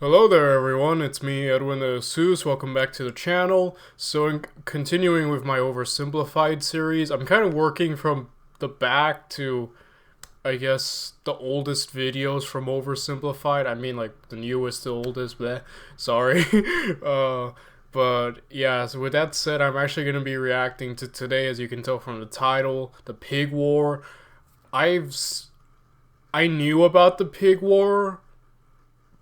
Hello there everyone, it's me Edwin the Seuss, welcome back to the channel. So continuing with my Oversimplified series, I'm kind of working from the back to, I guess, the oldest videos from Oversimplified. I mean like the newest to oldest, bleh, sorry. But yeah, so with that said, I'm actually going to be reacting to today, as you can tell from the title, the Pig War. I knew about the Pig War,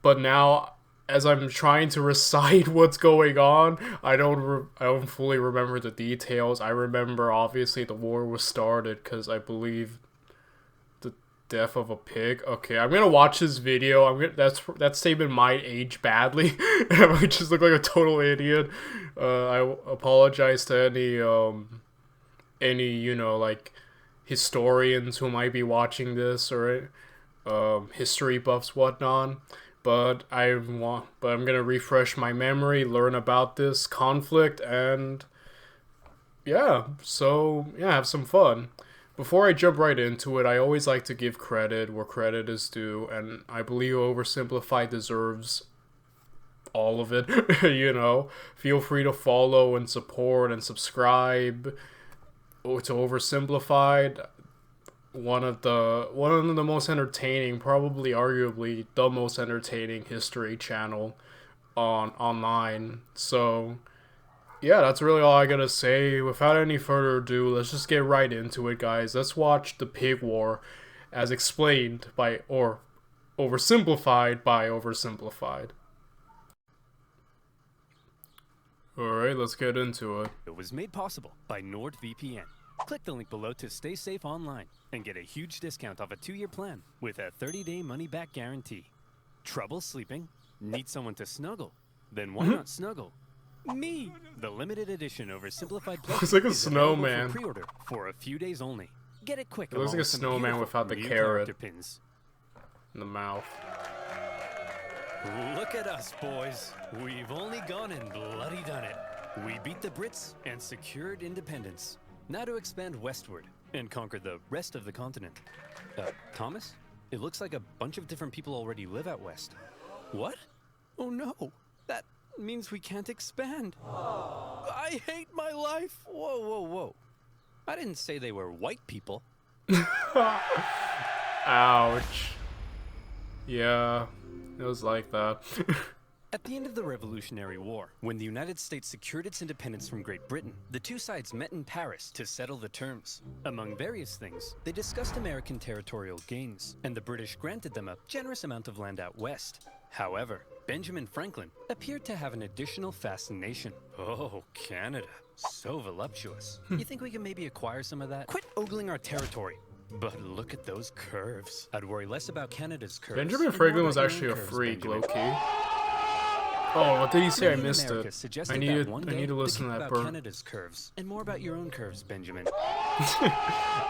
but now as I'm trying to recite what's going on, I don't fully remember the details. I remember obviously the war was started because I believe the death of a pig. Okay, I'm gonna watch this video. That statement might age badly. I might just look like a total idiot. I apologize to any like historians who might be watching this, or history buffs, whatnot. But I'm gonna refresh my memory, learn about this conflict, and have some fun. Before I jump right into it, I always like to give credit where credit is due, and I believe Oversimplified deserves all of it. Feel free to follow and support and subscribe to Oversimplified. One of the most entertaining, probably arguably the most entertaining history channel online. So yeah, that's really all I gotta say. Without any further ado, let's just get right into it, guys. Let's watch the Pig War as explained by, or oversimplified by Oversimplified. Alright, let's get into it. It was made possible by NordVPN. Click the link below to stay safe online and get a huge discount off a 2-year plan with a 30-day money-back guarantee. Trouble sleeping? Need someone to snuggle? Then why not snuggle? Me! The limited edition Oversimplified Plus It's like a is available snowman. for pre-order for a few days only. Get it quick. It looks like a snowman without the carrot pins in the mouth. Look at us, boys. We've only gone and bloody done it. We beat the Brits and secured independence. Now to expand westward and conquer the rest of the continent. Thomas? It looks like a bunch of different people already live out west. What? Oh no, that means we can't expand. I hate my life. Whoa, whoa, whoa. I didn't say they were white people. Ouch. Yeah, it was like that. At the end of the Revolutionary War, when the United States secured its independence from Great Britain, the two sides met in Paris to settle the terms. Among various things, they discussed American territorial gains, and the British granted them a generous amount of land out west. However, Benjamin Franklin appeared to have an additional fascination. Oh, Canada. So voluptuous. You think we can maybe acquire some of that? Quit ogling our territory. But look at those curves. I'd worry less about Canada's curves. Benjamin Franklin was actually a freak, low-key. Oh, what did he say? I missed it. I need to listen to that burn. Canada's curves and more about your own curves, Benjamin.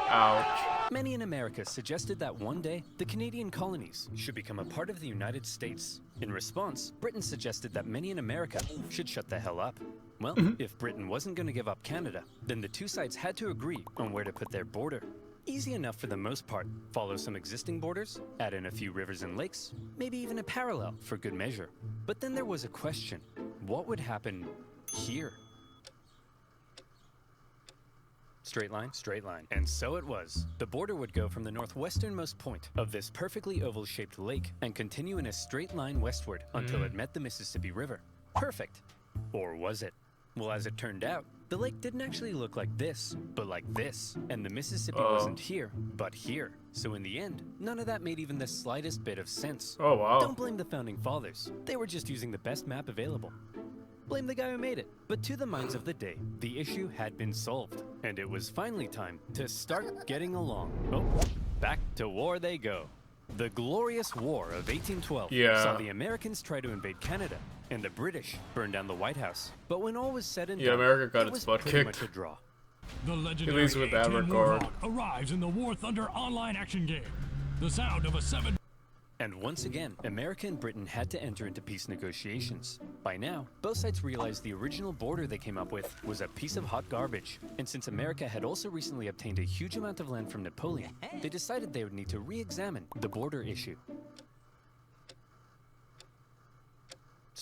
Ouch. Many in America suggested that one day the Canadian colonies should become a part of the United States. In response, Britain suggested that many in America should shut the hell up. Well, if Britain wasn't going to give up Canada, then the two sides had to agree on where to put their border. Easy enough for the most part. Follow some existing borders, add in a few rivers and lakes, maybe even a parallel for good measure. But then there was a question. What would happen here? Straight line, straight line. And so it was. The border would go from the northwesternmost point of this perfectly oval-shaped lake and continue in a straight line westward until it met the Mississippi River. Perfect. Or was it? Well, as it turned out, the lake didn't actually look like this, but like this. And the Mississippi wasn't here, but here. So in the end, none of that made even the slightest bit of sense. Oh, wow. Don't blame the founding fathers. They were just using the best map available. Blame the guy who made it. But to the minds of the day, the issue had been solved. And it was finally time to start getting along. Oh, back to war they go. The Glorious War of 1812 saw the Americans try to invade Canada, and the British burned down the White House. But when all was said and done, America got it its was butt pretty kicked. much a draw. The legendary At least with that regard. arrives in the War Thunder online action game. The sound of a 7. And once again, America and Britain had to enter into peace negotiations. By now, both sides realized the original border they came up with was a piece of hot garbage. And since America had also recently obtained a huge amount of land from Napoleon, they decided they would need to re-examine the border issue.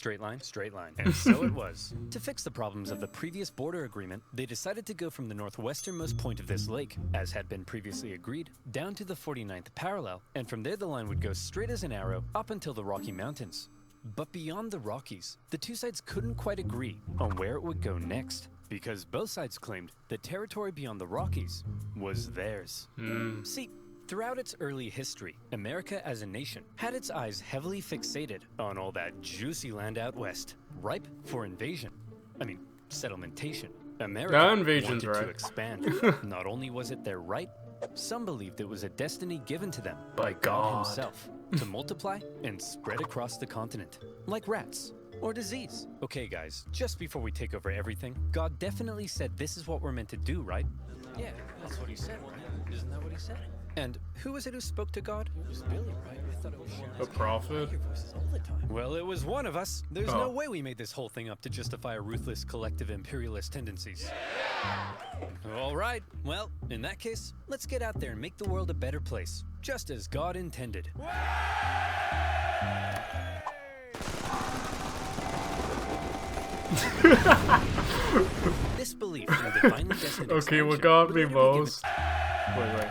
Straight line, straight line. And so it was. To fix the problems of the previous border agreement, they decided to go from the northwesternmost point of this lake, as had been previously agreed, down to the 49th parallel, and from there the line would go straight as an arrow up until the Rocky Mountains. But beyond the Rockies, the two sides couldn't quite agree on where it would go next, because both sides claimed the territory beyond the Rockies was theirs. See, throughout its early history, America as a nation had its eyes heavily fixated on all that juicy land out west, ripe for invasion. I mean, settlementation. America invasion's wanted to right. expand. Not only was it their right, some believed it was a destiny given to them By God. himself to multiply and spread across the continent, like rats or disease. Okay, guys, just before we take over everything, God definitely said this is what we're meant to do, right? Yeah, that's what he said, right? Isn't that what he said? And who was it who spoke to God? It was Billy, right? I thought it was Sharon. A prophet? Your voices all the time. Well, it was one of us. There's no way we made this whole thing up to justify a ruthless collective imperialist tendencies. All right. Well, in that case, let's get out there and make the world a better place, just as God intended. This belief in the divinely destined Okay, what expansion got would me later be given- most... Wait.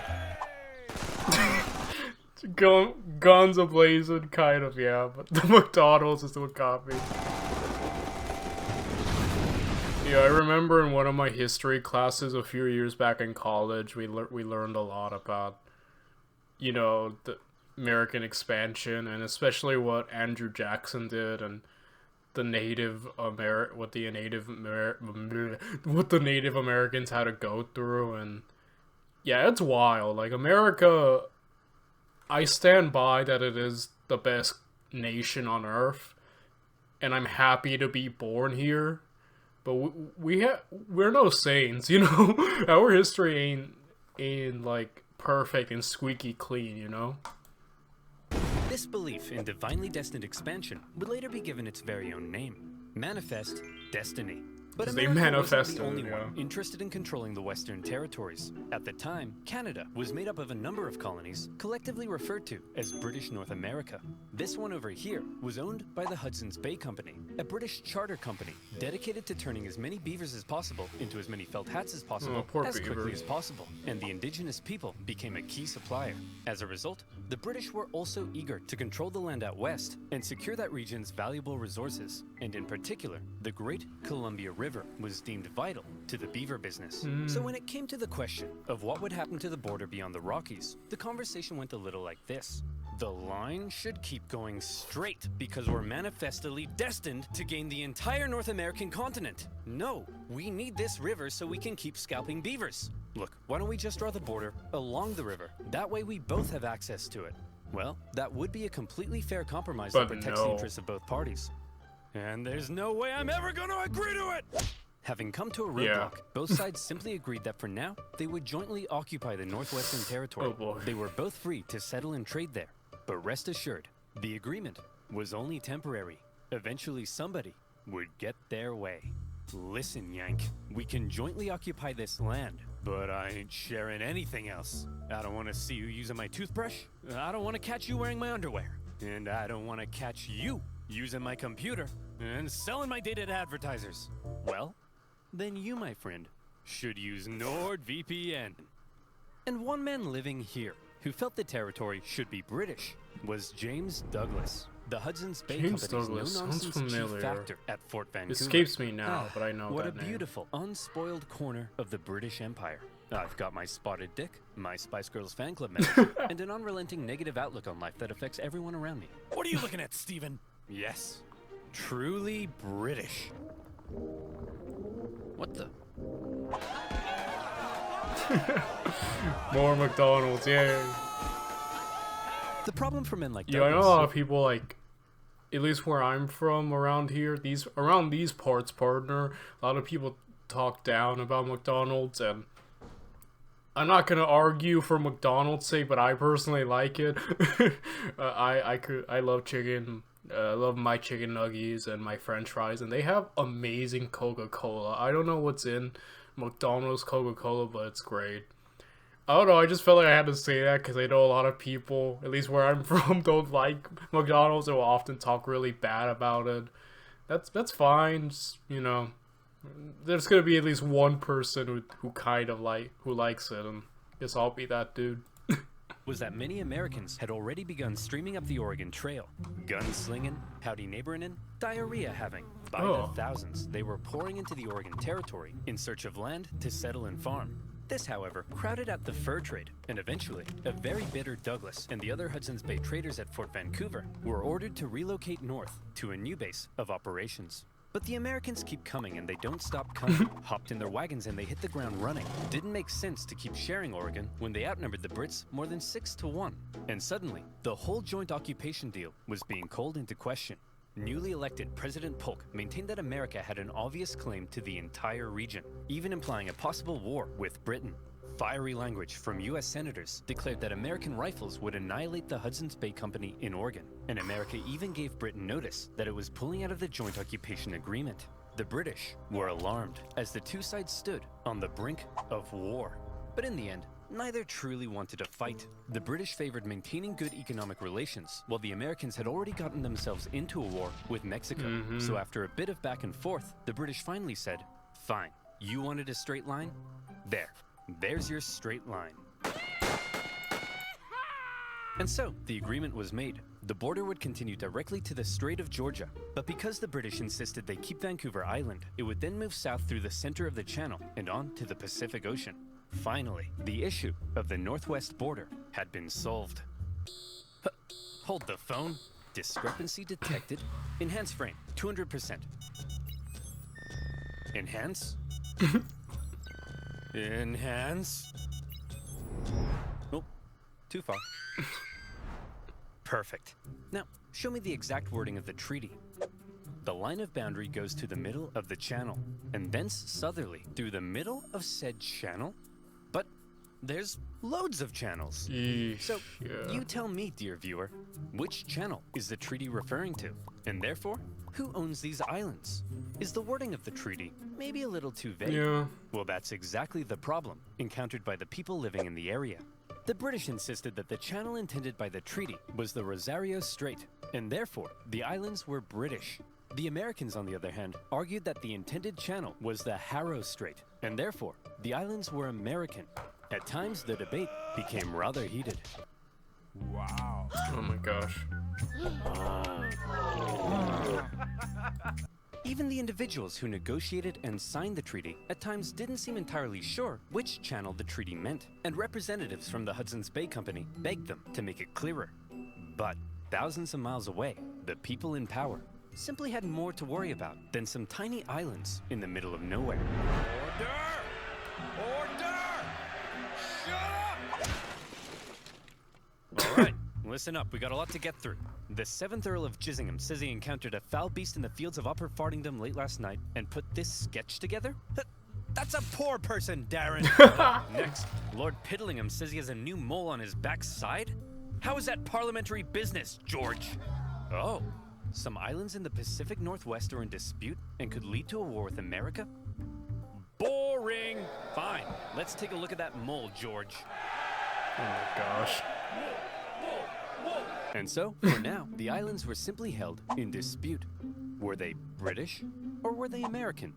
Guns a-blazing, kind of, yeah, but the McDonald's is what got me. Yeah, I remember in one of my history classes a few years back in college, we learned a lot about, you know, the American expansion, and especially what Andrew Jackson did, and the what the Native Americans had to go through, and yeah, it's wild. Like, America, I stand by that it is the best nation on earth, and I'm happy to be born here. But we're no saints, you know. Our history ain't like perfect and squeaky clean, you know. This belief in divinely destined expansion would later be given its very own name: Manifest Destiny. But 'Cause they America manifested wasn't the it, only yeah. one interested in controlling the Western territories. At the time, Canada was made up of a number of colonies, collectively referred to as British North America. This one over here was owned by the Hudson's Bay Company, a British charter company dedicated to turning as many beavers as possible into as many felt hats as possible poor as quickly beavers. as possible, and the indigenous people became a key supplier. As a result, the British were also eager to control the land out west and secure that region's valuable resources, and in particular, the Great Columbia River was deemed vital to the beaver business. So when it came to the question of what would happen to the border beyond the Rockies, the conversation went a little like this. The line should keep going straight because we're manifestly destined to gain the entire North American continent. No, we need this river so we can keep scalping beavers. Look, why don't we just draw the border along the river? That way we both have access to it. Well, that would be a completely fair compromise that But protects the no. interests of both parties. And there's no way I'm ever gonna agree to it! Having come to a roadblock, both sides simply agreed that for now, they would jointly occupy the Northwestern Territory. Oh boy. They were both free to settle and trade there. But rest assured, the agreement was only temporary. Eventually somebody would get their way. Listen, Yank, we can jointly occupy this land, but I ain't sharing anything else. I don't want to see you using my toothbrush. I don't want to catch you wearing my underwear. And I don't want to catch you using my computer and selling my data to advertisers. Well, then you, my friend, should use NordVPN. And one man living here who felt the territory should be British was James Douglas, the Hudson's Bay James Company's Douglas sounds no-nonsense chief familiar. factor at Fort Vancouver. Escapes me now, but I know What that a name. beautiful, unspoiled corner of the British Empire. I've got my spotted dick, my Spice Girls fan club members, and an unrelenting negative outlook on life that affects everyone around me. What are you looking at, Steven? Yes, truly British. What the? More McDonald's, yay. The problem for men like Yeah, I know a Douglas. lot of people, like, at least where I'm from, around here, around these parts, partner, a lot of people talk down about McDonald's, and I'm not gonna argue for McDonald's' sake, but I personally like it. I love chicken. I love my chicken nuggets and my French fries, and they have amazing Coca-Cola. I don't know what's in McDonald's Coca-Cola, but it's great. I don't know, I just felt like I had to say that because I know a lot of people, at least where I'm from, don't like McDonald's and will often talk really bad about it. that's fine. Just, you know, there's gonna be at least one person who kind of who likes it, and I guess I'll be that dude. Was that many Americans had already begun streaming up the Oregon Trail. Gunslinging, howdy neighboring, diarrhea having. By the thousands, they were pouring into the Oregon Territory in search of land to settle and farm. This, however, crowded out the fur trade, and eventually, a very bitter Douglas and the other Hudson's Bay traders at Fort Vancouver were ordered to relocate north to a new base of operations. But the Americans keep coming and they don't stop coming. Hopped in their wagons and they hit the ground running. Didn't make sense to keep sharing Oregon when they outnumbered the Brits more than 6-1. And suddenly, the whole joint occupation deal was being called into question. Newly elected President Polk maintained that America had an obvious claim to the entire region, even implying a possible war with Britain. Fiery language from U.S. senators declared that American rifles would annihilate the Hudson's Bay Company in Oregon, and America even gave Britain notice that it was pulling out of the joint occupation agreement. The British were alarmed as the two sides stood on the brink of war. But in the end, neither truly wanted to fight. The British favored maintaining good economic relations, while the Americans had already gotten themselves into a war with Mexico. So after a bit of back and forth, the British finally said, "Fine, you wanted a straight line? There's your straight line." And so, the agreement was made. The border would continue directly to the Strait of Georgia, but because the British insisted they keep Vancouver Island, it would then move south through the center of the channel and on to the Pacific Ocean. Finally, the issue of the northwest border had been solved. Hold the phone. Discrepancy detected. Enhance frame, 200%. Enhance. Enhance. Oh, too far. Perfect. Now, show me the exact wording of the treaty. The line of boundary goes to the middle of the channel, and thence southerly through the middle of said channel? But there's loads of channels. So, you tell me, dear viewer, which channel is the treaty referring to? And therefore, who owns these islands? Is the wording of the treaty maybe a little too vague? Yeah. Well, that's exactly the problem encountered by the people living in the area. The British insisted that the channel intended by the treaty was the Rosario Strait, and therefore, the islands were British. The Americans, on the other hand, argued that the intended channel was the Harrow Strait, and therefore, the islands were American. At times, the debate became rather heated. Wow. Oh my gosh. Even the individuals who negotiated and signed the treaty at times didn't seem entirely sure which channel the treaty meant, and representatives from the Hudson's Bay Company begged them to make it clearer. But thousands of miles away, the people in power simply had more to worry about than some tiny islands in the middle of nowhere. Order! Order! Shut up! All right, listen up. We got a lot to get through. The 7th Earl of Gissingham says he encountered a foul beast in the fields of Upper Fardingdom late last night and put this sketch together? That's a poor person, Darren. Next, Lord Piddlingham says he has a new mole on his backside? How is that parliamentary business, George? Oh, some islands in the Pacific Northwest are in dispute and could lead to a war with America? Boring. Fine, let's take a look at that mole, George. Oh my gosh. And so, for now, the islands were simply held in dispute. Were they British or were they American?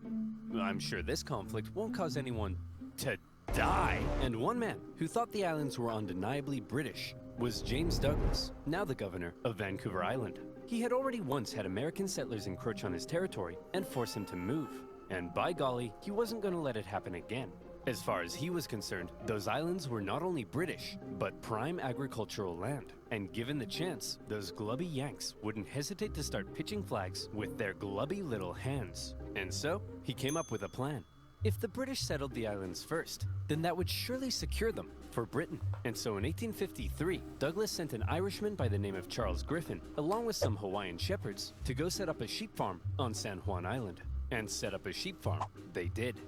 I'm sure this conflict won't cause anyone to die. And one man who thought the islands were undeniably British was James Douglas, now the governor of Vancouver Island. He had already once had American settlers encroach on his territory and force him to move. And by golly, he wasn't going to let it happen again. As far as he was concerned, those islands were not only British, but prime agricultural land. And given the chance, those glubby Yanks wouldn't hesitate to start pitching flags with their glubby little hands. And so, he came up with a plan. If the British settled the islands first, then that would surely secure them for Britain. And so in 1853, Douglas sent an Irishman by the name of Charles Griffin, along with some Hawaiian shepherds, to go set up a sheep farm on San Juan Island. And set up a sheep farm they did.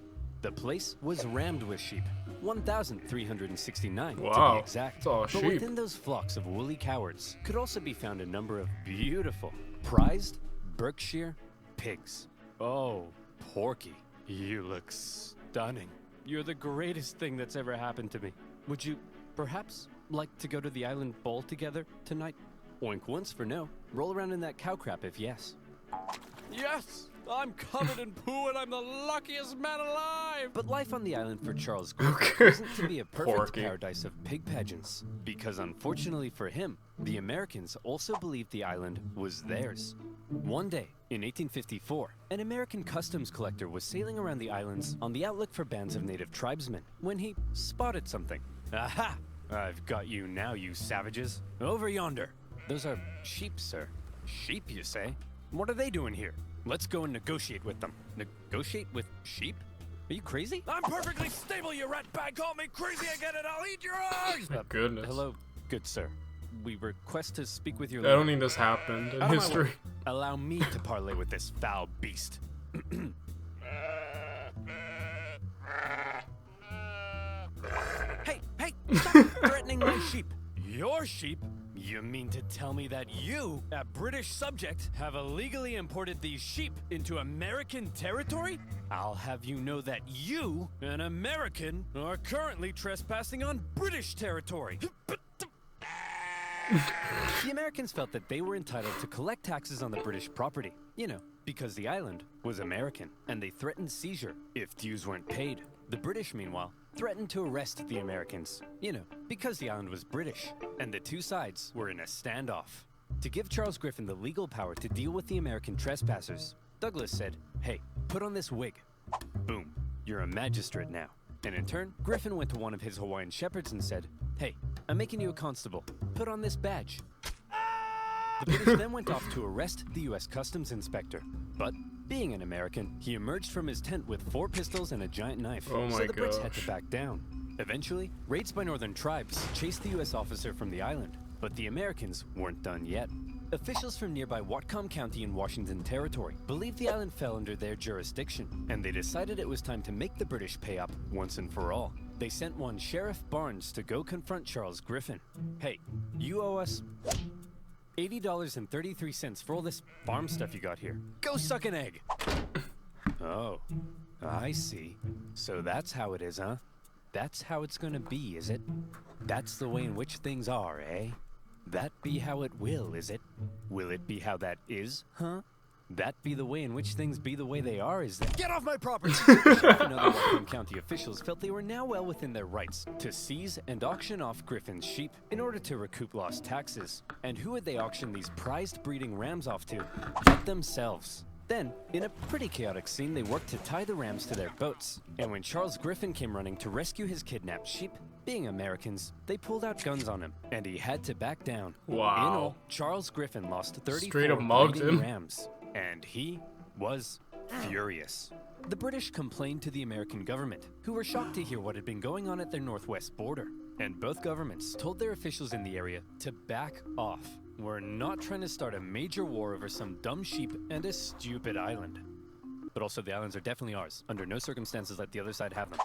The place was rammed with sheep, 1,369 to Wow, be exact. that's all But sheep. within those flocks of woolly cowards could also be found a number of beautiful, prized Berkshire pigs. Oh, Porky, you look stunning. You're the greatest thing that's ever happened to me. Would you perhaps like to go to the island ball together tonight? Oink once for no. Roll around in that cow crap if yes. Yes! I'm covered in poo and I'm the luckiest man alive! But life on the island for Charles Griffin wasn't to be a perfect Porky. paradise of pig pageants. Because unfortunately for him, the Americans also believed the island was theirs. One day, in 1854, an American customs collector was sailing around the islands on the outlook for bands of native tribesmen when he spotted something. Aha! I've got you now, you savages. Over yonder. Those are sheep, sir. Sheep, you say? What are they doing here? Let's go and negotiate with them. Negotiate with sheep? Are you crazy? I'm perfectly stable, you rat bag. Call me crazy again and I'll eat your eyes! My goodness. Hello, good sir. We request to speak with your I don't think this happened in Out of my history. way. Allow me to parley with this foul beast. Hey, stop threatening my sheep. Your sheep? You mean to tell me that you, a British subject, have illegally imported these sheep into American territory? I'll have you know that you, an American, are currently trespassing on British territory. The Americans felt that they were entitled to collect taxes on the British property, you know, because the island was American, and they threatened seizure if dues weren't paid. The British, meanwhile, threatened to arrest the Americans, you know, because the island was British, and the two sides were in a standoff. To give Charles Griffin the legal power to deal with the American trespassers, Douglas said, "Hey, put on this wig." Boom, you're a magistrate now. And in turn, Griffin went to one of his Hawaiian shepherds and said, "Hey, I'm making you a constable. Put on this badge." The British then went off to arrest the U.S. Customs inspector. But, being an American, he emerged from his tent with 4 pistols and a giant knife. Oh my so the Brits had gosh. to back down. Eventually, raids by northern tribes chased the U.S. officer from the island. But the Americans weren't done yet. Officials from nearby Whatcom County in Washington Territory believed the island fell under their jurisdiction, and they decided it was time to make the British pay up once and for all. They sent one Sheriff Barnes to go confront Charles Griffin. "Hey, you owe us $80.33 for all this farm stuff you got here. Go suck an egg!" Oh, I see. So that's how it is, huh? That's how it's gonna be, is it? That's the way in which things are, eh? That be how it will, is it? Will it be how that is, huh? That be the way in which things be the way they are, is that? Get off my property! Sheriff and other Whatcom County officials felt they were now well within their rights to seize and auction off Griffin's sheep in order to recoup lost taxes. And who would they auction these prized breeding rams off to? But themselves. Then, in a pretty chaotic scene, they worked to tie the rams to their boats. And when Charles Griffin came running to rescue his kidnapped sheep, being Americans, they pulled out guns on him, and he had to back down. Wow. In all, Charles Griffin lost 34 Straight up mugged breeding him. rams, and he was furious. The British complained to the American government, who were shocked to hear what had been going on at their northwest border. And both governments told their officials in the area to back off. We're not trying to start a major war over some dumb sheep and a stupid island. But also, the islands are definitely ours. Under no circumstances let the other side have them.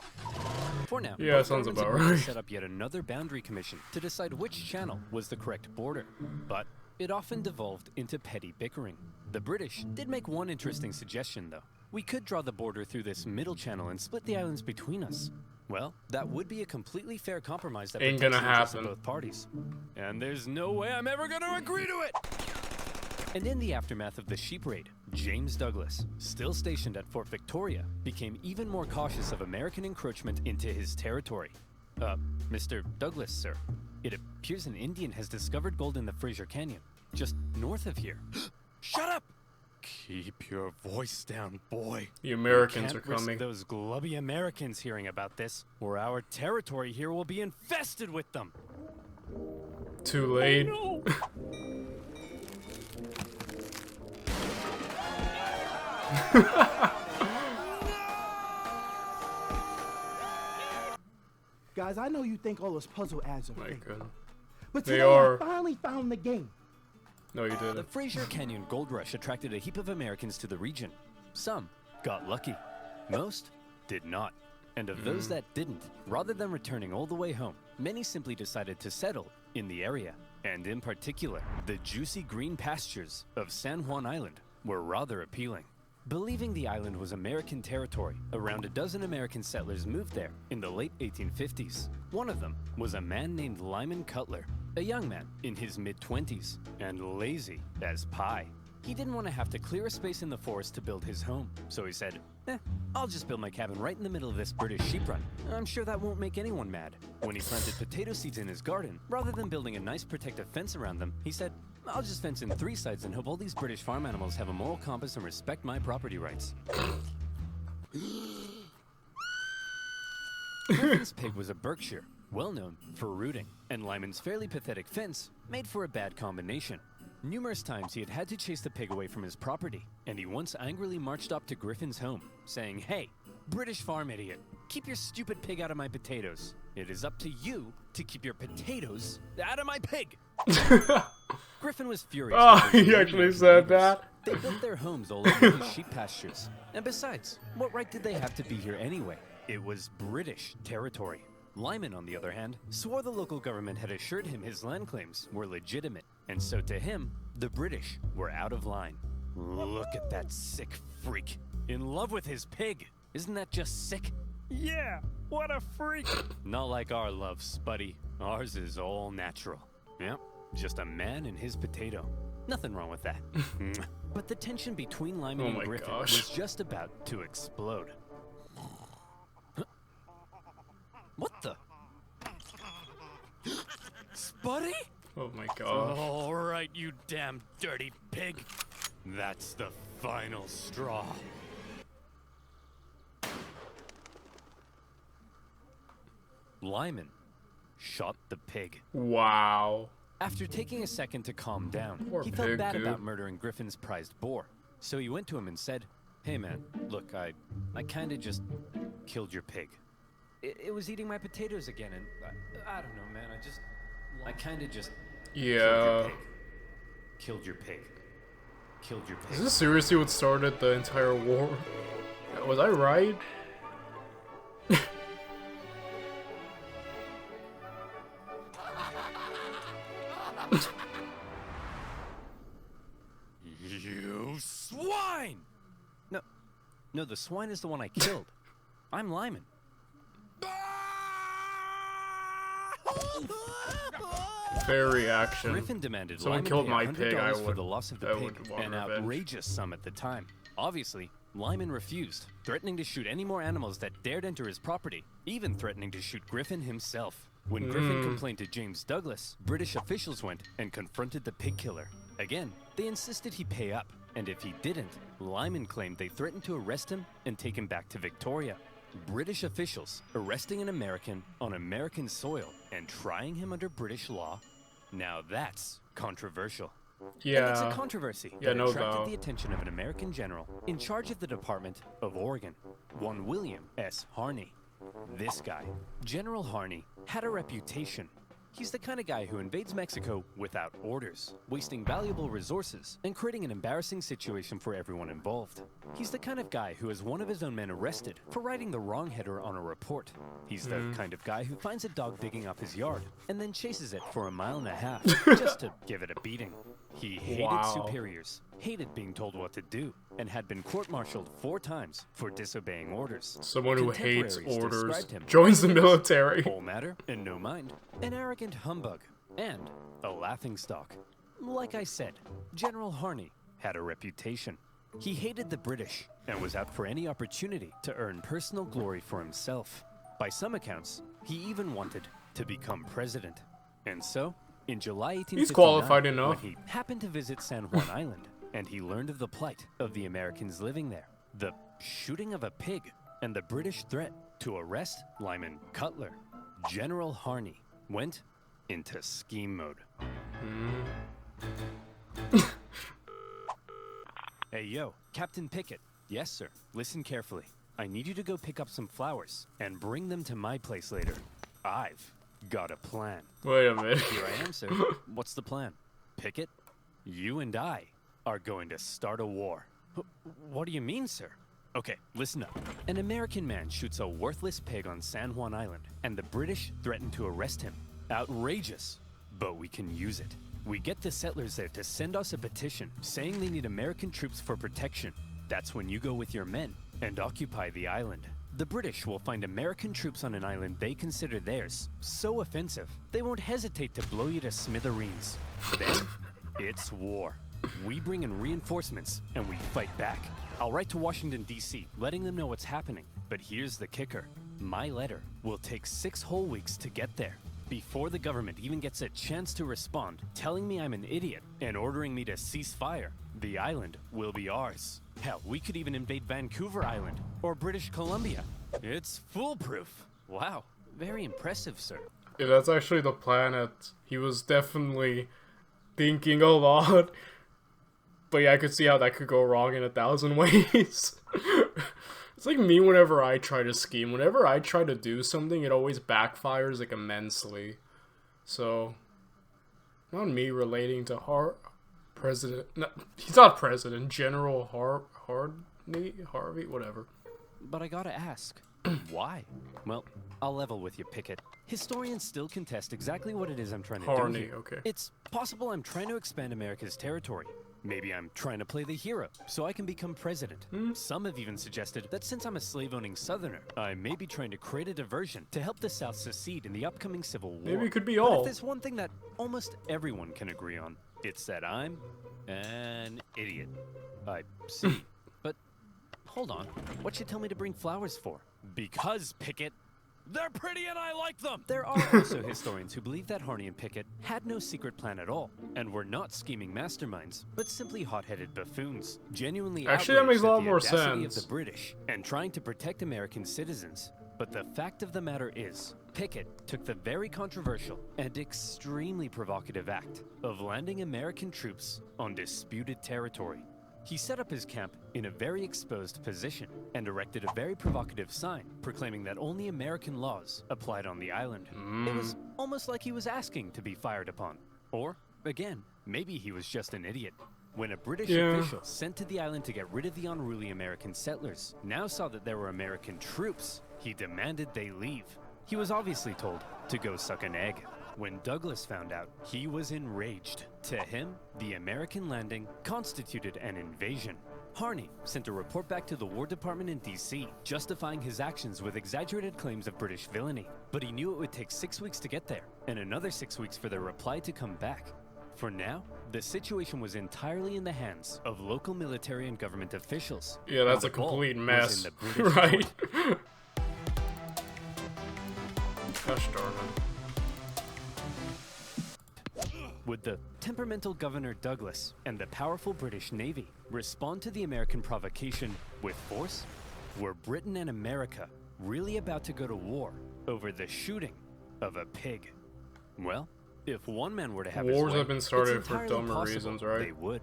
For now, Yeah, both sounds governments about agreed to right. set up yet another boundary commission to decide which channel was the correct border. But it often devolved into petty bickering. The British did make one interesting suggestion, though. We could draw the border through this middle channel and split the islands between us. Well, that would be a completely fair compromise that Ain't protects gonna the interests of happen. both parties. And there's no way I'm ever gonna agree to it! And in the aftermath of the sheep raid, James Douglas, still stationed at Fort Victoria, became even more cautious of American encroachment into his territory. Mr. Douglas, sir, it appears an Indian has discovered gold in the Fraser Canyon, just north of here. Shut up! Keep your voice down, boy. The Americans Can't are coming. risk those glubby Americans hearing about this, or our territory here will be infested with them. Too late. No! Guys, I know you think all those puzzle ads are My fake, goodness. but They today are. I finally found the game. No, you The didn't. Fraser Canyon Gold Rush attracted a heap of Americans to the region. Some got lucky. Most did not. And of those that didn't, rather than returning all the way home, many simply decided to settle in the area. And in particular, the juicy green pastures of San Juan Island were rather appealing. Believing the island was American territory, around a dozen American settlers moved there in the late 1850s. One of them was a man named Lyman Cutler, a young man in his mid-20s and lazy as pie. He didn't want to have to clear a space in the forest to build his home, so he said, I'll just build my cabin right in the middle of this British sheep run. I'm sure that won't make anyone mad. When he planted potato seeds in his garden, rather than building a nice protective fence around them, he said, I'll just fence in 3 sides and hope all these British farm animals have a moral compass and respect my property rights. Griffin's pig was a Berkshire, well known for rooting, and Lyman's fairly pathetic fence made for a bad combination. Numerous times he had had to chase the pig away from his property, and he once angrily marched up to Griffin's home, saying, Hey, British farm idiot, keep your stupid pig out of my potatoes. It is up to you to keep your potatoes out of my pig. Griffin was furious. Oh, he actually said that? They built their homes all over his sheep pastures. And besides, what right did they have to be here anyway? It was British territory. Lyman, on the other hand, swore the local government had assured him his land claims were legitimate, and so to him, the British were out of line. Look at that sick freak. In love with his pig. Isn't that just sick? Yeah, what a freak. Not like our love, Spuddy. Ours is all natural. Yep, just a man and his potato. Nothing wrong with that. But the tension between Lyman and Griffin was just about to explode. What the? Spuddy? Oh my gosh. All right, you damn dirty pig. That's the final straw. Lyman shot the pig. Wow. After taking a second to calm down, Poor he felt pig, bad dude. about murdering Griffin's prized boar. So he went to him and said, Hey man, look, I kinda just killed your pig. It was eating my potatoes again, and I don't know, man, I kinda just Yeah. killed your pig. Killed your pig. Is this seriously what started the entire war? Was I right? You swine! No, the swine is the one I killed. I'm Lyman. Fair reaction. Griffin demanded Someone Lyman killed pay my $100 pig, I for would- the loss of the I pig, would want an revenge. outrageous sum at the time. Obviously, Lyman refused, threatening to shoot any more animals that dared enter his property, even threatening to shoot Griffin himself. When Griffin complained to James Douglas, British officials went and confronted the pig killer. Again, they insisted he pay up, and if he didn't, Lyman claimed they threatened to arrest him and take him back to Victoria. British officials arresting an American on American soil and trying him under British law? Now that's controversial. And it's a Yeah. controversy Yeah, that no attracted doubt. the attention of an American general in charge of the Department of Oregon, one William S. Harney. This guy, General Harney, had a reputation. He's the kind of guy who invades Mexico without orders, wasting valuable resources and creating an embarrassing situation for everyone involved. He's the kind of guy who has one of his own men arrested for writing the wrong header on a report. He's the kind of guy who finds a dog digging up his yard and then chases it for 1.5 miles just to give it a beating. He hated Wow. superiors, hated being told what to do, and had been court-martialed 4 times for disobeying orders. Someone who hates Contemporaries orders described him joins the as military. all matter and no mind, an arrogant humbug, and a laughingstock. Like I said, General Harney had a reputation. He hated the British and was out for any opportunity to earn personal glory for himself. By some accounts, he even wanted to become president. And so, in July 1859, He's qualified enough. when he happened to visit San Juan Island, and he learned of the plight of the Americans living there, the shooting of a pig, and the British threat to arrest Lyman Cutler, General Harney went into scheme mode. Hey yo, Captain Pickett. Yes, sir. Listen carefully. I need you to go pick up some flowers and bring them to my place later. I've got a plan. Wait a minute. Here I am, sir. What's the plan? Pickett, you and I are going to start a war. What do you mean, sir? Okay, listen up. An American man shoots a worthless pig on San Juan Island, and the British threaten to arrest him. Outrageous, but we can use it. We get the settlers there to send us a petition saying they need American troops for protection. That's when you go with your men and occupy the island. The British will find American troops on an island they consider theirs so offensive, they won't hesitate to blow you to smithereens. Then, it's war. We bring in reinforcements and we fight back. I'll write to Washington, D.C., letting them know what's happening. But here's the kicker. My letter will take 6 whole weeks to get there. Before the government even gets a chance to respond, telling me I'm an idiot and ordering me to cease fire, the island will be ours. Hell, we could even invade Vancouver Island or British Columbia. It's foolproof. Wow, very impressive, sir. Yeah, that's actually the planet. He was definitely thinking a lot. But yeah, I could see how that could go wrong in 1,000 ways. It's like me whenever I try to scheme. Whenever I try to do something, it always backfires like immensely. So, not me relating to President. No, he's not president. General Harvey, whatever. But I gotta ask, why? Well, I'll level with you, Pickett. Historians still contest exactly what it is I'm trying to do here. Okay. It's possible I'm trying to expand America's territory. Maybe I'm trying to play the hero, so I can become president. Some have even suggested that since I'm a slave-owning Southerner, I may be trying to create a diversion to help the South secede in the upcoming Civil War. Maybe it could be But all. if there's one thing that almost everyone can agree on, it's that I'm an idiot. I see. But hold on, what you tell me to bring flowers for? Because, Pickett, they're pretty and I like them! There are also historians who believe that Harney and Pickett had no secret plan at all, and were not scheming masterminds, but simply hot-headed buffoons, genuinely Actually, that makes a lot more outraged at the audacity sense. of the British, and trying to protect American citizens. But the fact of the matter is, Pickett took the very controversial and extremely provocative act of landing American troops on disputed territory. He set up his camp in a very exposed position and erected a very provocative sign proclaiming that only American laws applied on the island. It was almost like he was asking to be fired upon. Or, again, maybe he was just an idiot. When a British official sent to the island to get rid of the unruly American settlers now saw that there were American troops, he demanded they leave. He was obviously told to go suck an egg. When Douglas found out, he was enraged. To him, the American landing constituted an invasion. Harney sent a report back to the War Department in D.C., justifying his actions with exaggerated claims of British villainy. But he knew it would take 6 weeks to get there, and another 6 weeks for their reply to come back. For now, the situation was entirely in the hands of local military and government officials. Yeah, that's The a ball complete was mess. in the British Right? court. Gosh darn it. Would the temperamental Governor Douglas and the powerful British Navy respond to the American provocation with force? Were Britain and America really about to go to war over the shooting of a pig? Well, if one man were to have his Wars way, have been started it's for entirely dumber possible reasons, right? They would.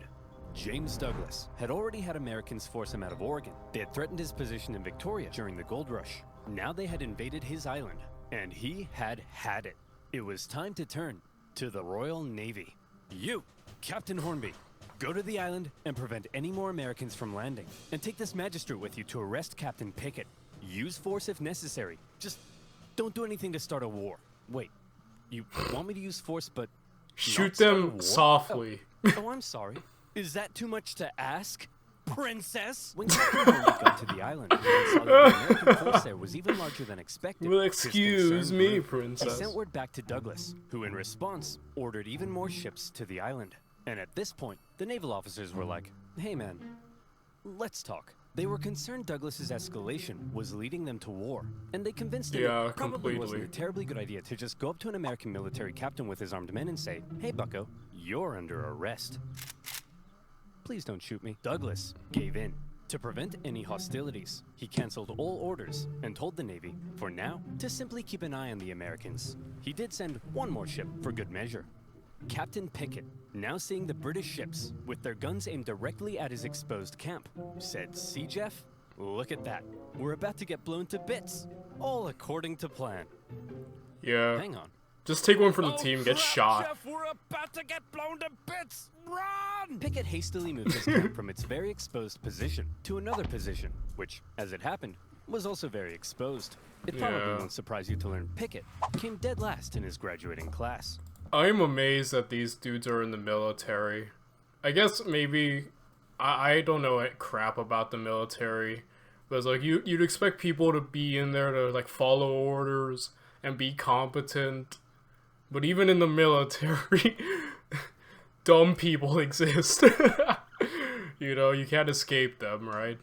James Douglas had already had Americans force him out of Oregon. They had threatened his position in Victoria during the gold rush. Now they had invaded his island, and he had had it. It was time to turn to the Royal Navy. You, Captain Hornby, go to the island and prevent any more Americans from landing. And take this magistrate with you to arrest Captain Pickett. Use force if necessary. Just don't do anything to start a war. Wait, you want me to use force but Shoot not start a them war? softly. Oh, I'm sorry. Is that too much to ask? Princess? When Captain Hornby got to the island, and saw that the American force there was even larger than expected. Well, his excuse concern me, grew. He princess. sent word back to Douglas, who in response ordered even more ships to the island. And at this point, the naval officers were like, hey man, let's talk. They were concerned Douglas's escalation was leading them to war, and they convinced him Yeah, it probably wasn't a completely. terribly good idea to just go up to an American military captain with his armed men and say, hey bucko, you're under arrest. Please don't shoot me. Douglas gave in. To prevent any hostilities, he canceled all orders and told the Navy, for now, to simply keep an eye on the Americans. He did send one more ship for good measure. Captain Pickett, now seeing the British ships with their guns aimed directly at his exposed camp, said, see Jeff, look at that. We're about to get blown to bits. All according to plan. Yeah. Hang on. Just take one from the team, get shot. Jeff, we're about to get blown to bits! Run! Pickett hastily moved his camp from its very exposed position to another position, which, as it happened, was also very exposed. It probably Yeah. won't surprise you to learn Pickett came dead last in his graduating class. I'm amazed that these dudes are in the military. I guess maybe I don't know crap about the military, but it's like you'd expect people to be in there to like follow orders and be competent. But even in the military, dumb people exist. You know, you can't escape them, right?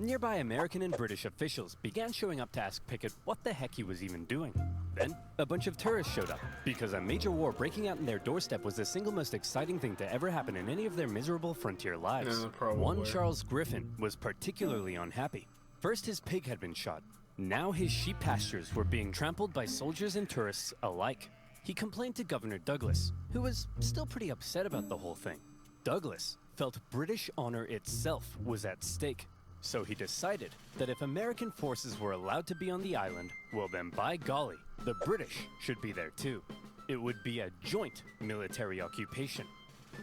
Nearby American and British officials began showing up to ask Pickett what the heck he was even doing. Then, a bunch of tourists showed up, because a major war breaking out in their doorstep was the single most exciting thing to ever happen in any of their miserable frontier lives. Probably. One Charles Griffin was particularly unhappy. First his pig had been shot. Now his sheep pastures were being trampled by soldiers and tourists alike. He complained to Governor Douglas, who was still pretty upset about the whole thing. Douglas felt British honor itself was at stake. So he decided that if American forces were allowed to be on the island, well then by golly, the British should be there too. It would be a joint military occupation.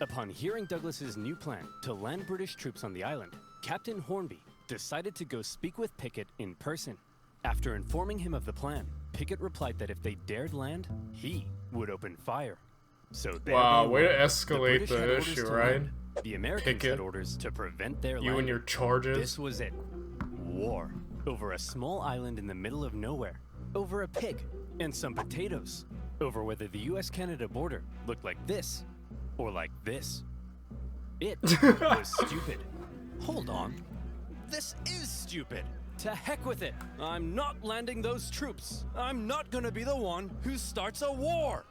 Upon hearing Douglas's new plan to land British troops on the island, Captain Hornby decided to go speak with Pickett in person. After informing him of the plan, Pickett replied that if they dared land, he would open fire. So there Wow, they way to were. escalate British the had orders issue, to right? land. The Americans Pickett, had orders to prevent their you landing. and your charges. This was it. War. Over a small island in the middle of nowhere. Over a pig. And some potatoes. Over whether the US-Canada border looked like this or like this. It was stupid. Hold on. This is stupid. To heck with it. I'm not landing those troops. I'm not gonna be the one who starts a war.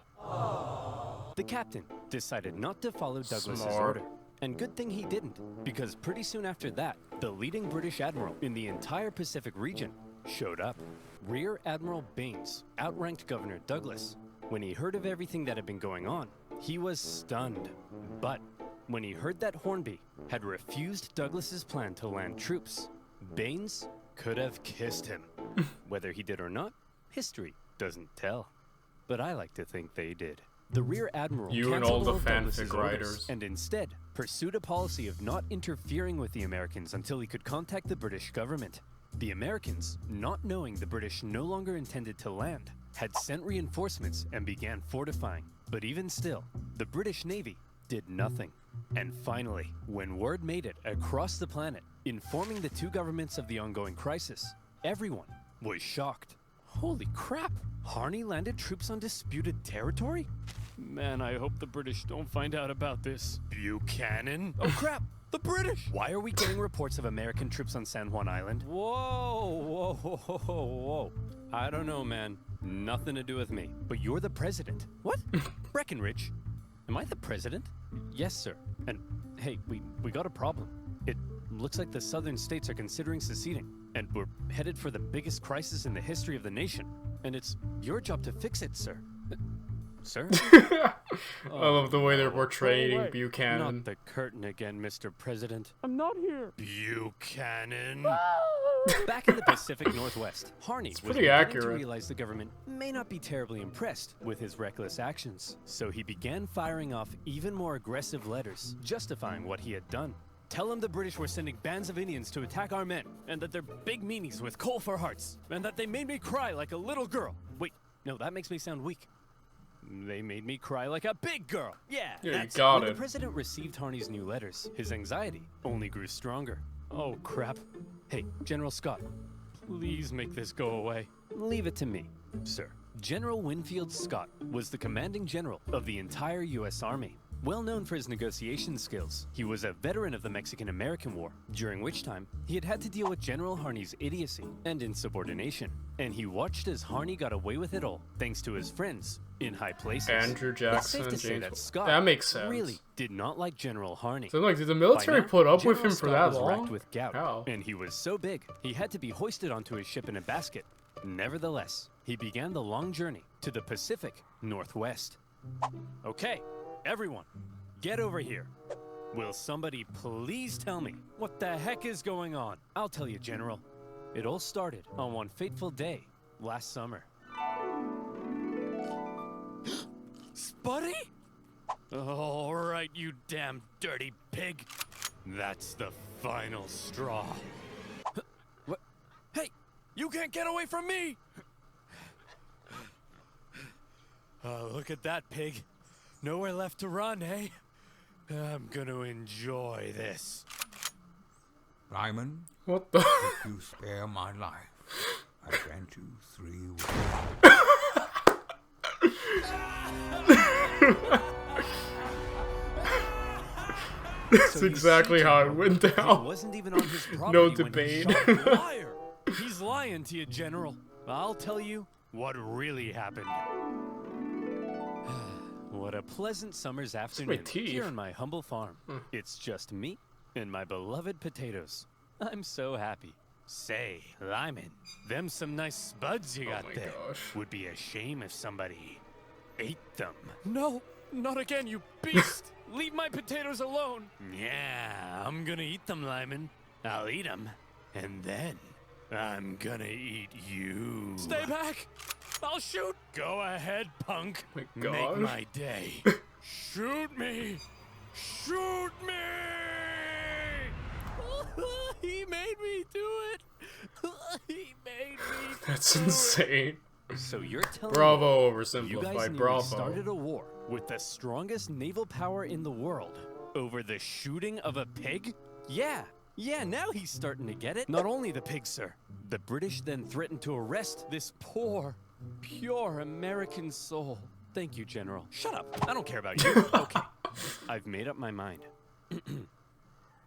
The captain decided not to follow Douglas's Smart. order. And good thing he didn't, because pretty soon after that, the leading British admiral in the entire Pacific region showed up. Rear Admiral Baines outranked Governor Douglas. When he heard of everything that had been going on, he was stunned. But when he heard that Hornby had refused Douglas's plan to land troops, Baines could have kissed him. Whether he did or not, history doesn't tell. But I like to think they did. The Rear Admiral You and all canceled the of Douglas's fanfic orders writers. and instead pursued a policy of not interfering with the Americans until he could contact the British government. The Americans, not knowing the British no longer intended to land, had sent reinforcements and began fortifying. But even still, the British Navy did nothing. And finally, when word made it across the planet, informing the two governments of the ongoing crisis, everyone was shocked. Holy crap! Harney landed troops on disputed territory? Man, I hope the British don't find out about this. Buchanan? Oh crap! The British! Why are we getting reports of American troops on San Juan Island? Whoa, whoa, whoa, whoa, whoa. I don't know, man. Nothing to do with me. But you're the president. What? Breckenridge? Am I the president? Yes, sir. And hey, we got a problem. It looks like the southern states are considering seceding, and we're headed for the biggest crisis in the history of the nation. And it's your job to fix it, sir. Sir? I love the way they're portraying Buchanan. Not the curtain again, Mr. President. I'm not here. Buchanan. Back in the Pacific Northwest, Harney was pretty beginning accurate. to realize the government may not be terribly impressed with his reckless actions. So he began firing off even more aggressive letters, justifying what he had done. Tell him the British were sending bands of Indians to attack our men, and that they're big meanies with coal for hearts, and that they made me cry like a little girl. Wait, no, that makes me sound weak. They made me cry like a big girl. Yeah, Yeah, that's you got when it. the president received Harney's new letters, his anxiety only grew stronger. Oh, crap. Hey, General Scott, please make this go away. Leave it to me, sir. General Winfield Scott was the commanding general of the entire U.S. Army. Well known for his negotiation skills, he was a veteran of the Mexican-American War, during which time he had had to deal with General Harney's idiocy and insubordination. And he watched as Harney got away with it all, thanks to his friends in high places. Andrew It's Jackson, safe to say James. that Scott That makes sense. really did not like General Harney. So, like, did the military By now, put up with General him for Scott that was long? racked with gout, How? and he was so big he had to be hoisted onto his ship in a basket. Nevertheless, he began the long journey to the Pacific Northwest. Okay, everyone, get over here. Will somebody please tell me what the heck is going on? I'll tell you, General. It all started on one fateful day last summer. Spuddy? All right, you damn dirty pig. That's the final straw. What? Hey, you can't get away from me! Oh, look at that pig. Nowhere left to run, eh? I'm gonna enjoy this. Ryman, What the? if you spare my life, I grant you 3 wishes. That's exactly how it went He down. wasn't even on his property No when he debate. shot him. Liar! He's lying to you, General. I'll tell you what really happened. What a pleasant summer's afternoon teeth. here on my humble farm. It's just me and my beloved potatoes. I'm so happy. Say, Lyman, them some nice spuds you got my there. gosh. Would be a shame if somebody ate them. No, not again, you beast! Leave my potatoes alone! Yeah, I'm gonna eat them, Lyman. I'll eat them, and then I'm gonna eat you. Stay back! I'll shoot! Go ahead, punk. My Make gosh. my day. Shoot me! Shoot me! He made me do it! He made me That's do it. insane. So you're telling Bravo, me you guys oversimplified. nearly Bravo. started a war with the strongest naval power in the world over the shooting of a pig? Yeah, now he's starting to get it. Not only the pig, sir. The British then threatened to arrest this poor, pure American soul. Thank you, General. Shut up. I don't care about you. Okay. I've made up my mind.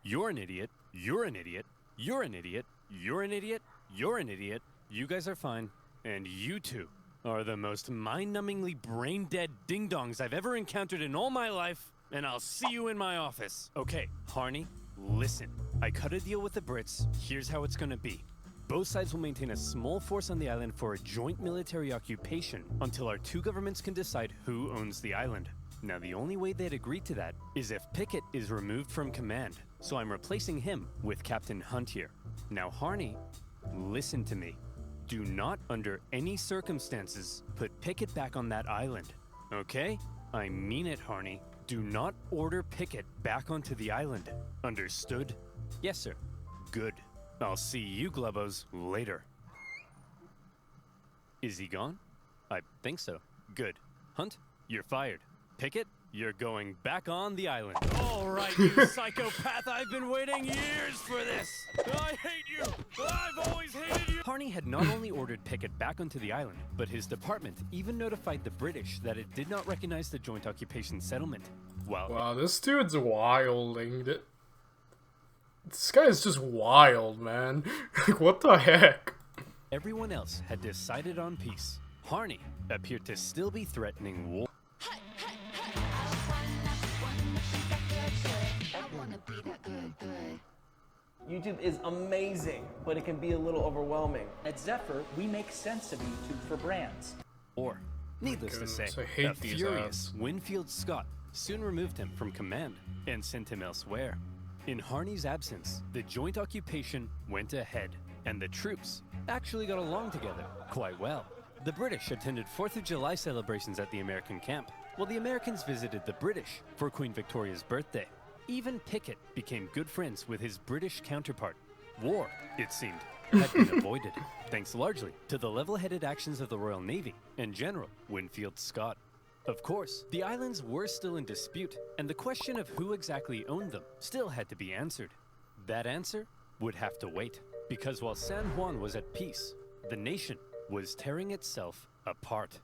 You're an idiot. You're an idiot. You're an idiot. You're an idiot. You're an idiot. You guys are fine. And you two are the most mind-numbingly brain-dead ding-dongs I've ever encountered in all my life. And I'll see you in my office. Okay, Harney, listen. I cut a deal with the Brits. Here's how it's gonna be. Both sides will maintain a small force on the island for a joint military occupation until our two governments can decide who owns the island. Now, the only way they'd agree to that is if Pickett is removed from command, so I'm replacing him with Captain Hunt here. Now, Harney, listen to me. Do not, under any circumstances, put Pickett back on that island, okay? I mean it, Harney. Do not order Pickett back onto the island. Understood? Yes, sir. Good. I'll see you, Glubos, later. Is he gone? I think so. Good. Hunt, you're fired. Pickett, you're going back on the island. All right, you psychopath. I've been waiting years for this. I hate you. I've always hated you. Harney had not only ordered Pickett back onto the island, but his department even notified the British that it did not recognize the joint occupation settlement. Wow, this dude's wilding. This guy's just wild, man. Like, what the heck? Everyone else had decided on peace. Harney appeared to still be threatening war. YouTube is amazing, but it can be a little overwhelming. At Zephyr, we make sense of YouTube for brands. Or, needless to say, goodness, I hate a these furious ads. Winfield Scott soon removed him from command and sent him elsewhere. In Harney's absence, the joint occupation went ahead, and the troops actually got along together quite well. The British attended 4th of July celebrations at the American camp, while the Americans visited the British for Queen Victoria's birthday. Even Pickett became good friends with his British counterpart. War, it seemed, had been avoided, thanks largely to the level-headed actions of the Royal Navy and General Winfield Scott. Of course, the islands were still in dispute, and the question of who exactly owned them still had to be answered. That answer would have to wait, because while San Juan was at peace, the nation was tearing itself apart.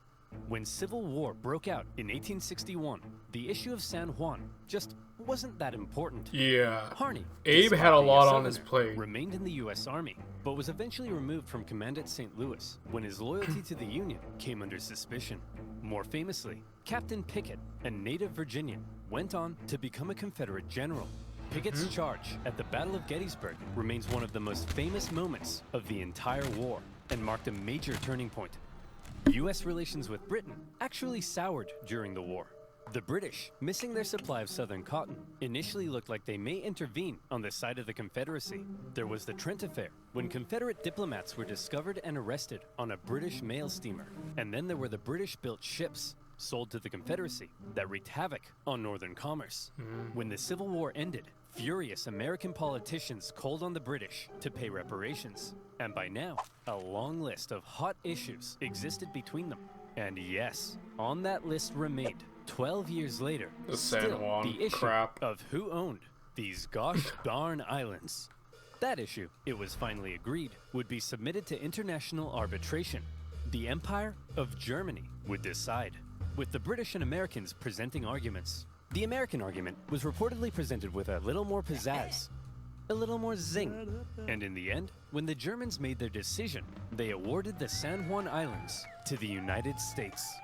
When Civil War broke out in 1861, the issue of San Juan just wasn't that important. Yeah. Harney, Abe despite had a being lot on his Southerner, plate. remained in the U.S. Army, but was eventually removed from command at St. Louis when his loyalty to the Union came under suspicion. More famously, Captain Pickett, a native Virginian, went on to become a Confederate general. Pickett's charge at the Battle of Gettysburg remains one of the most famous moments of the entire war and marked a major turning point. U.S. relations with Britain actually soured during the war. The British, missing their supply of southern cotton, initially looked like they may intervene on the side of the Confederacy. There was the Trent Affair, when Confederate diplomats were discovered and arrested on a British mail steamer. And then there were the British-built ships sold to the Confederacy that wreaked havoc on northern commerce. When the Civil War ended, furious American politicians called on the British to pay reparations. And by now, a long list of hot issues existed between them. And yes, on that list remained, 12 years later, The San still Juan the issue crap. of who owned these gosh darn islands. That issue, it was finally agreed, would be submitted to international arbitration. The Empire of Germany would decide, with the British and Americans presenting arguments. The American argument was reportedly presented with a little more pizzazz, a little more zing. And in the end, when the Germans made their decision, they awarded the San Juan Islands to the United States.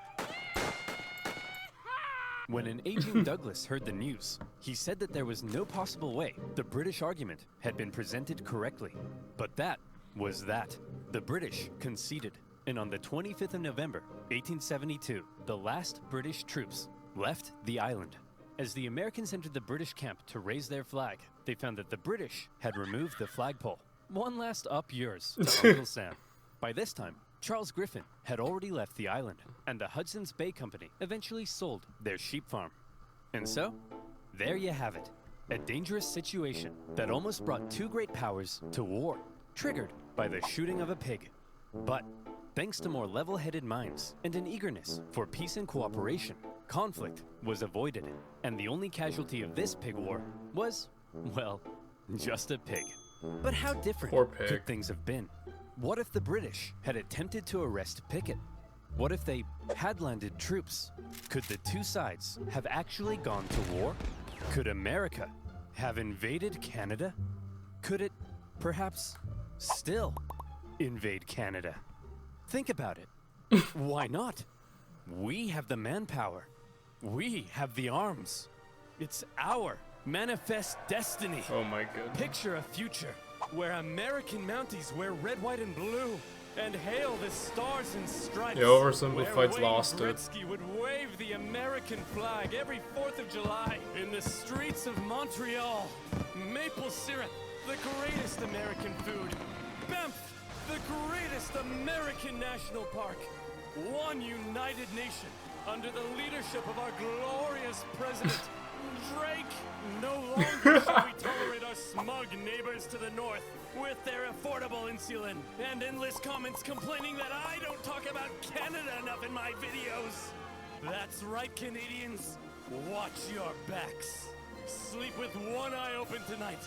When an aging Douglas heard the news, he said that there was no possible way the British argument had been presented correctly. But that was that. The British conceded, and on the 25th of November, 1872, the last British troops left the island. As the Americans entered the British camp to raise their flag, they found that the British had removed the flagpole. One last up yours to Uncle Sam. By this time, Charles Griffin had already left the island, and the Hudson's Bay Company eventually sold their sheep farm. And so, there you have it. A dangerous situation that almost brought two great powers to war, triggered by the shooting of a pig. But thanks to more level-headed minds and an eagerness for peace and cooperation, conflict was avoided, and the only casualty of this pig war was, well, just a pig. But how different could things have been? What if the British had attempted to arrest Pickett? What if they had landed troops? Could the two sides have actually gone to war? Could America have invaded Canada? Could it, perhaps, still invade Canada? Think about it. Why not? We have the manpower. We have the arms. It's our manifest destiny. Oh my goodness. Picture a future where American Mounties wear red, white, and blue and hail the stars and stripes. Yeah, Oversimplified's lost it. Gretzky would wave the American flag every 4th of July in the streets of Montreal. Maple syrup, the greatest American food. Banff, the greatest American national park. One united nation under the leadership of our glorious president, Drake. No longer shall we tolerate our smug neighbors to the north with their affordable insulin and endless comments complaining that I don't talk about Canada enough in my videos. That's right, Canadians. Watch your backs. Sleep with one eye open tonight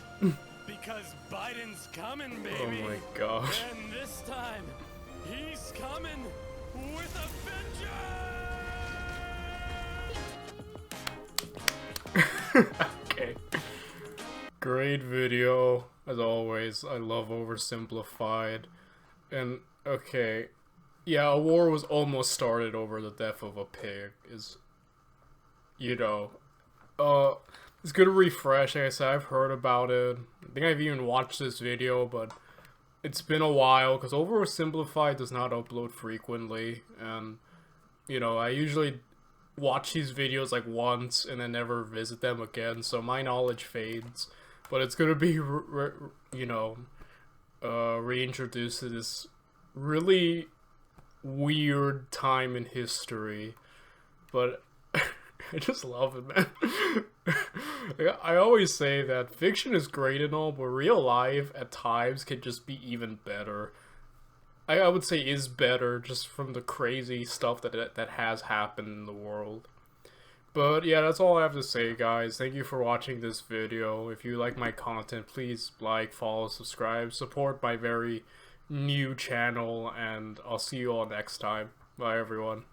because Biden's coming, baby. Oh my gosh. And this time, he's coming with a vengeance! Okay. Great video, as always. I love Oversimplified. And, okay. Yeah, a war was almost started over the death of a pig. It's good to refresh. Like I said, I've heard about it. I think I've even watched this video, but it's been a while, because Oversimplified does not upload frequently. And, I usually watch these videos like once and then never visit them again, so my knowledge fades. But it's gonna be reintroduced to this really weird time in history. But I just love it, man. I always say that fiction is great and all, but real life at times can just be even better. I would say is better, just from the crazy stuff that has happened in the world. But yeah, that's all I have to say, guys. Thank you for watching this video. If you like my content, please like, follow, subscribe, support my very new channel, and I'll see you all next time. Bye, everyone.